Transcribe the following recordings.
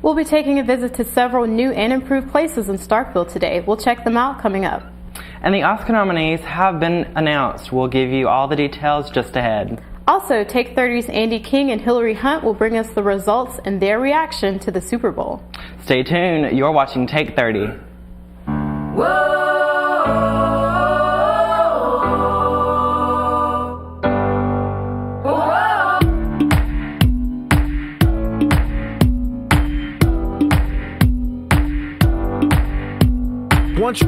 We'll be taking a visit to several new and improved places in Starkville today. We'll check them out coming up. And the Oscar nominees have been announced. We'll give you all the details just ahead. Also, Take 30's Andy King and Hillary Hunt will bring us the results and their reaction to the Super Bowl. Stay tuned. You're watching Take 30. Whoa! Once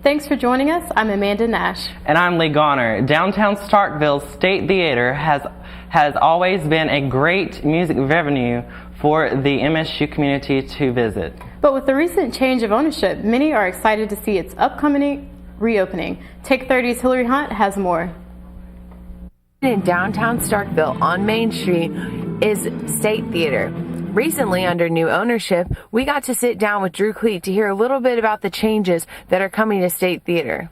Thanks for joining us. I'm Amanda Nash. And I'm Lee Garner. Downtown Starkville State Theater has always been a great music venue for the MSU community to visit. But with the recent change of ownership, many are excited to see its upcoming reopening. Take 30's Hillary Hunt has more. In downtown Starkville on Main Street is State Theater. Recently, under new ownership, we got to sit down with Drew Cleet to hear a little bit about the changes that are coming to State Theater.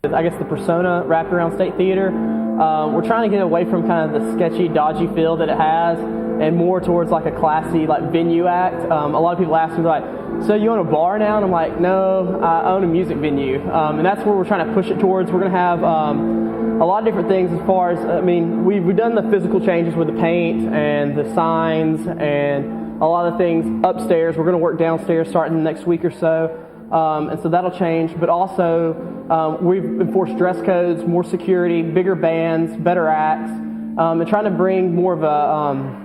I guess the persona wrapped around State Theater, we're trying to get away from kind of the sketchy, dodgy feel that it has and more towards like a classy like venue act. A lot of people ask me like, so you own a bar now? And I'm like, no, I own a music venue. And that's where we're trying to push it towards. We're going to have a lot of different things as far as, I mean, we've done the physical changes with the paint and the signs and a lot of things upstairs. We're going to work downstairs starting the next week or so. And so that'll change, but also we've enforced dress codes, more security, bigger bands, better acts, and trying to bring more of a,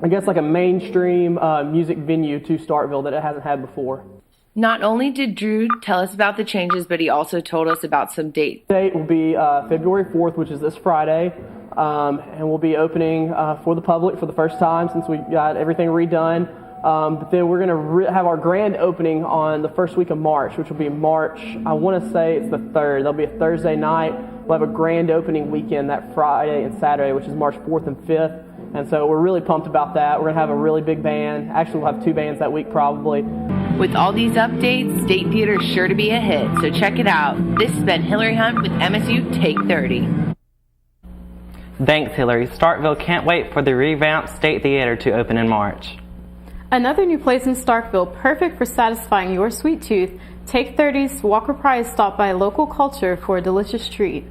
I guess like a mainstream music venue to Starkville that it hasn't had before. Not only did Drew tell us about the changes, but he also told us about some dates. The date will be February 4th, which is this Friday, and we'll be opening for the public for the first time since we got everything redone. But then we're going to have our grand opening on the first week of March, which will be March, I want to say it's the 3rd. There'll be a Thursday night. We'll have a grand opening weekend that Friday and Saturday, which is March 4th and 5th. And so we're really pumped about that. We're going to have a really big band. Actually, we'll have 2 bands that week probably. With all these updates, State Theater is sure to be a hit, so check it out. This has been Hillary Hunt with MSU Take 30. Thanks, Hillary. Starkville can't wait for the revamped State Theater to open in March. Another new place in Starkville, perfect for satisfying your sweet tooth. Take 30's Walker Price stopped by Local Culture for a delicious treat.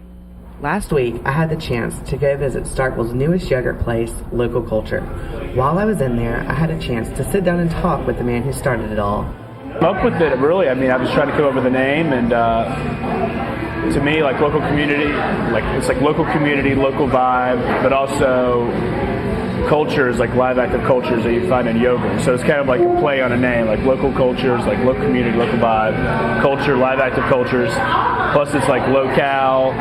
Last week, I had the chance to go visit Starkville's newest yogurt place, Local Culture. While I was in there, I had a chance to sit down and talk with the man who started it all. Up with it, really. I mean, I was trying to come up with a name, and to me, like local community, like it's like local community, local vibe, but also cultures, like live active cultures that you find in yoga. So it's kind of like a play on a name, like local cultures, like local community, local vibe, culture, live active cultures. Plus it's like locale.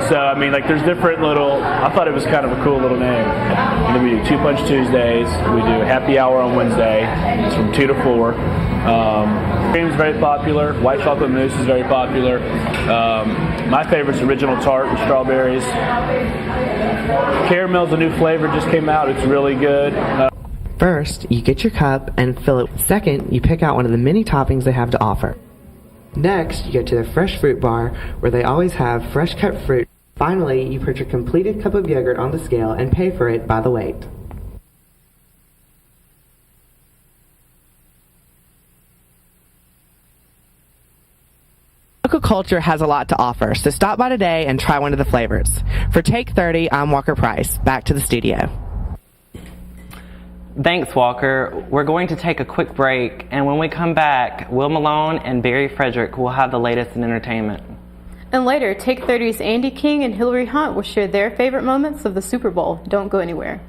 So I mean, like there's different little, I thought it was kind of a cool little name. And then we do 2 Punch Tuesdays, we do happy hour on Wednesday, it's from 2 to 4. Cream is very popular, white chocolate mousse is very popular. My favorite is original tart with strawberries. Caramel's a new flavor, just came out, it's really good. First, you get your cup and fill it. Second, you pick out one of the many toppings they have to offer. Next, you go to the fresh fruit bar, where they always have fresh cut fruit. Finally, you put your completed cup of yogurt on the scale and pay for it by the weight. Local Culture has a lot to offer, so stop by today and try one of the flavors. For Take 30, I'm Walker Price. Back to the studio. Thanks, Walker. We're going to take a quick break, and when we come back, Will Malone and Barry Frederick will have the latest in entertainment. And later, Take 30's Andy King and Hillary Hunt will share their favorite moments of the Super Bowl. Don't go anywhere.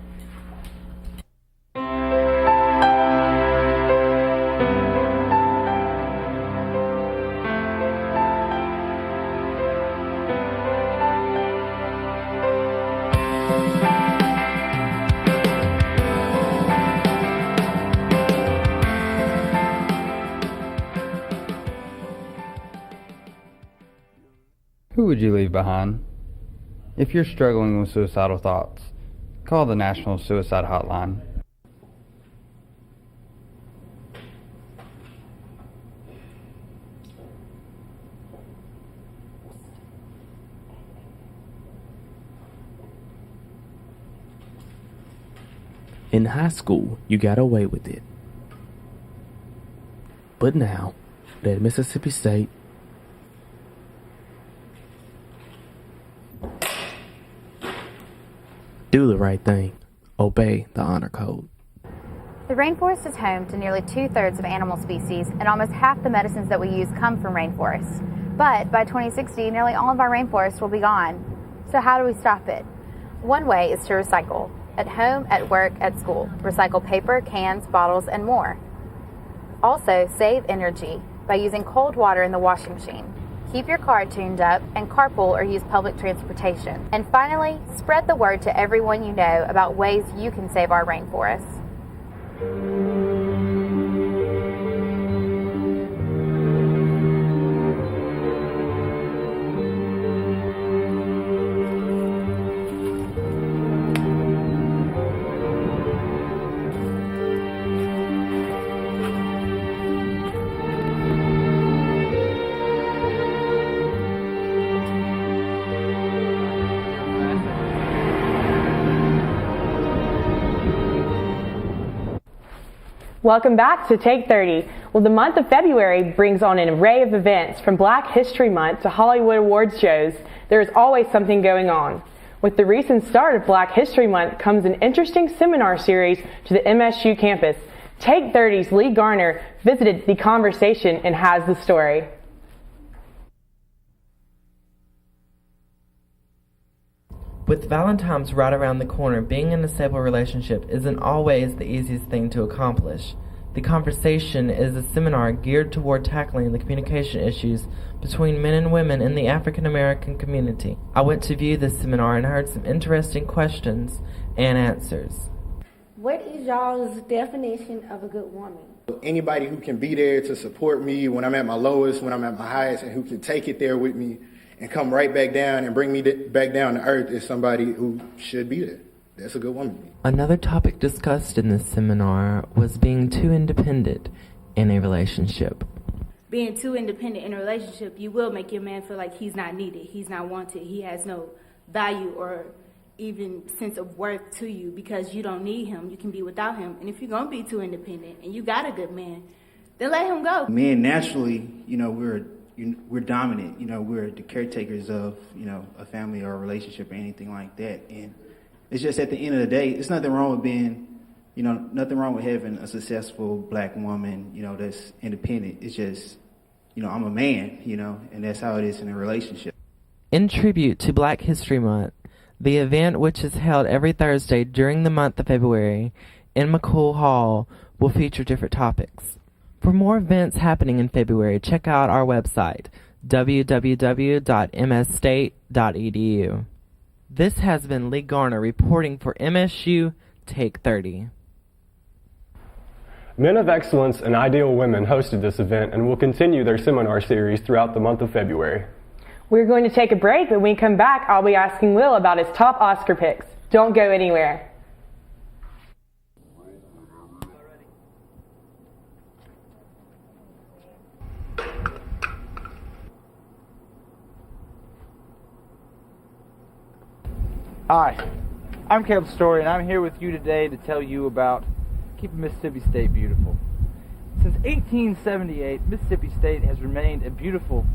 Who would you leave behind? If you're struggling with suicidal thoughts, call the National Suicide Hotline. In high school, you got away with it. But now, at Mississippi State, do the right thing. Obey the honor code. The rainforest is home to nearly 2/3 of animal species, and almost half the medicines that we use come from rainforests. But by 2060, nearly all of our rainforests will be gone. So how do we stop it? One way is to recycle. At home, at work, at school. Recycle paper, cans, bottles, and more. Also, save energy by using cold water in the washing machine. Keep your car tuned up and carpool or use public transportation. And finally, spread the word to everyone you know about ways you can save our rainforests. Welcome back to Take 30. Well, the month of February brings on an array of events from Black History Month to Hollywood Awards shows. There is always something going on. With the recent start of Black History Month comes an interesting seminar series to the MSU campus. Take 30's Lee Garner visited the conversation and has the story. With Valentine's right around the corner, being in a stable relationship isn't always the easiest thing to accomplish. The Conversation is a seminar geared toward tackling the communication issues between men and women in the African American community. I went to view this seminar and heard some interesting questions and answers. What is y'all's definition of a good woman? Anybody who can be there to support me when I'm at my lowest, when I'm at my highest, and who can take it there with me and come right back down and bring me back down to earth is somebody who should be there. That's a good woman to me. Another topic discussed in this seminar was being too independent in a relationship. Being too independent in a relationship, you will make your man feel like he's not needed, he's not wanted, he has no value or even sense of worth to you because you don't need him, you can be without him. And if you're going to be too independent and you got a good man, then let him go. Men naturally, we're dominant, we're the caretakers of, a family or a relationship or anything like that. And it's just at the end of the day, it's nothing wrong with being, nothing wrong with having a successful black woman, that's independent. It's just, I'm a man, and that's how it is in a relationship. In tribute to Black History Month, the event, which is held every Thursday during the month of February in McCool Hall, will feature different topics. For more events happening in February, check out our website, www.msstate.edu. This has been Lee Garner reporting for MSU Take 30. Men of Excellence and Ideal Women hosted this event and will continue their seminar series throughout the month of February. We're going to take a break, but when we come back, I'll be asking Will about his top Oscar picks. Don't go anywhere. Hi, I'm Caleb Story, and I'm here with you today to tell you about keeping Mississippi State beautiful. Since 1878, Mississippi State has remained a beautiful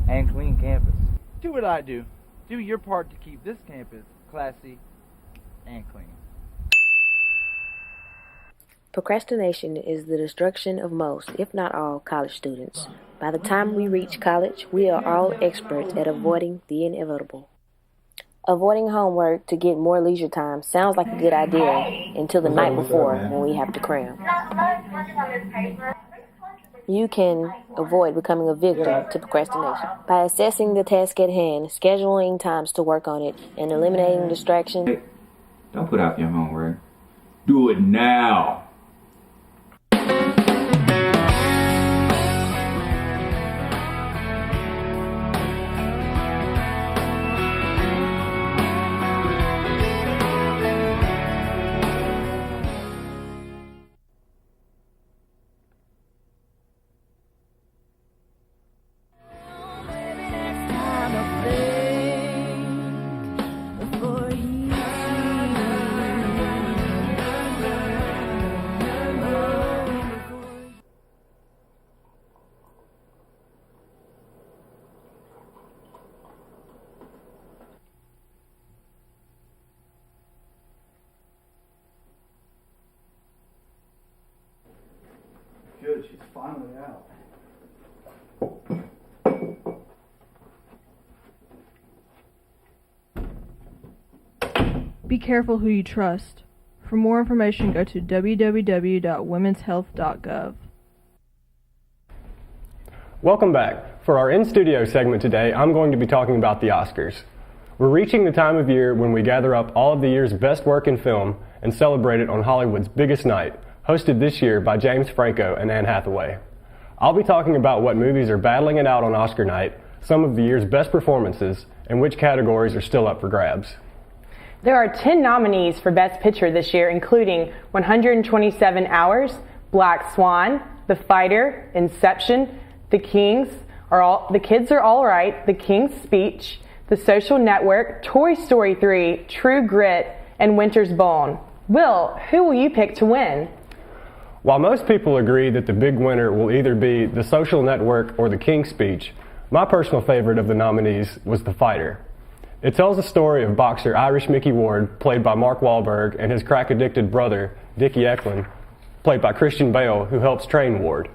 and clean campus. Do what I do. Do your part to keep this campus classy and clean. Procrastination is the destruction of most, if not all, college students. By the time we reach college, we are all experts at avoiding the inevitable. Avoiding homework to get more leisure time sounds like a good idea until the night before when we have to cram. You can avoid becoming a victim to procrastination by assessing the task at hand, scheduling times to work on it, and eliminating distractions. Hey, don't put off your homework. Do it now. she's finally out. Be careful who you trust. For more information, go to www.womenshealth.gov. Welcome back. For our in-studio segment today, I'm going to be talking about the Oscars. We're reaching the time of year when we gather up all of the year's best work in film and celebrate it on Hollywood's biggest night, hosted this year by James Franco and Anne Hathaway. I'll be talking about what movies are battling it out on Oscar night, some of the year's best performances, and which categories are still up for grabs. There are 10 nominees for Best Picture this year, including 127 Hours, Black Swan, The Fighter, Inception, The Kids Are All Right, The King's Speech, The Social Network, Toy Story 3, True Grit, and Winter's Bone. Will, who will you pick to win? While most people agree that the big winner will either be The Social Network or The King's Speech, my personal favorite of the nominees was The Fighter. It tells the story of boxer Irish Mickey Ward, played by Mark Wahlberg, and his crack-addicted brother, Dickie Eklund, played by Christian Bale, who helps train Ward.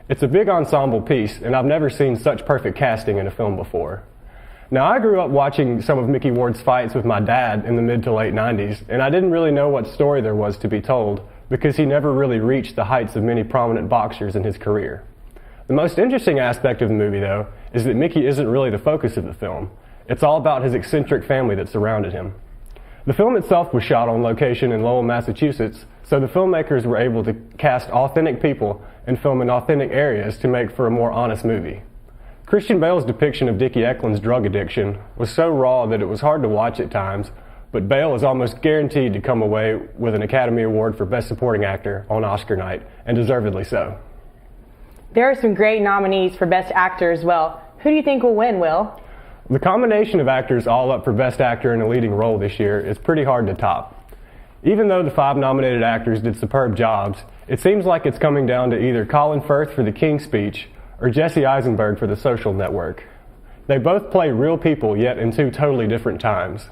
It's a big ensemble piece, and I've never seen such perfect casting in a film before. Now, I grew up watching some of Mickey Ward's fights with my dad in the mid to late 90s, and I didn't really know what story there was to be told, because he never really reached the heights of many prominent boxers in his career. The most interesting aspect of the movie, though, is that Mickey isn't really the focus of the film. It's all about his eccentric family that surrounded him. The film itself was shot on location in Lowell, Massachusetts, so the filmmakers were able to cast authentic people and film in authentic areas to make for a more honest movie. Christian Bale's depiction of Dickie Eklund's drug addiction was so raw that it was hard to watch at times, but Bale is almost guaranteed to come away with an Academy Award for Best Supporting Actor on Oscar night, and deservedly so. There are some great nominees for Best Actor as well. Who do you think will win, Will? The combination of actors all up for Best Actor in a leading role this year is pretty hard to top. Even though the 5 nominated actors did superb jobs, it seems like it's coming down to either Colin Firth for The King's Speech or Jesse Eisenberg for The Social Network. They both play real people, yet in 2 totally different times.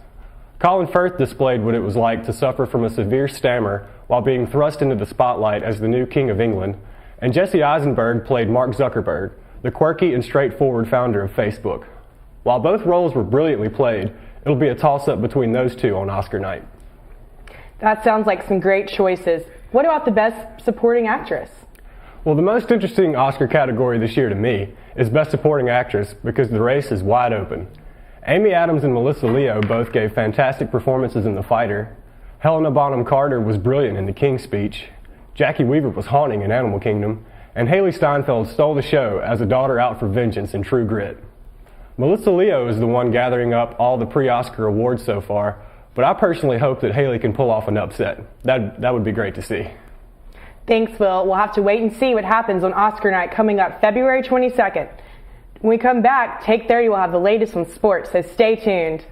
Colin Firth displayed what it was like to suffer from a severe stammer while being thrust into the spotlight as the new King of England, and Jesse Eisenberg played Mark Zuckerberg, the quirky and straightforward founder of Facebook. While both roles were brilliantly played, it'll be a toss-up between those 2 on Oscar night. That sounds like some great choices. What about the Best Supporting Actress? Well, the most interesting Oscar category this year to me is Best Supporting Actress because the race is wide open. Amy Adams and Melissa Leo both gave fantastic performances in The Fighter. Helena Bonham Carter was brilliant in The King's Speech. Jackie Weaver was haunting in Animal Kingdom. And Haley Steinfeld stole the show as a daughter out for vengeance in True Grit. Melissa Leo is the one gathering up all the pre-Oscar awards so far, but I personally hope that Haley can pull off an upset. That would be great to see. Thanks, Will. We'll have to wait and see what happens on Oscar night coming up February 22nd. When we come back, Take 30 will have the latest on sports, so stay tuned.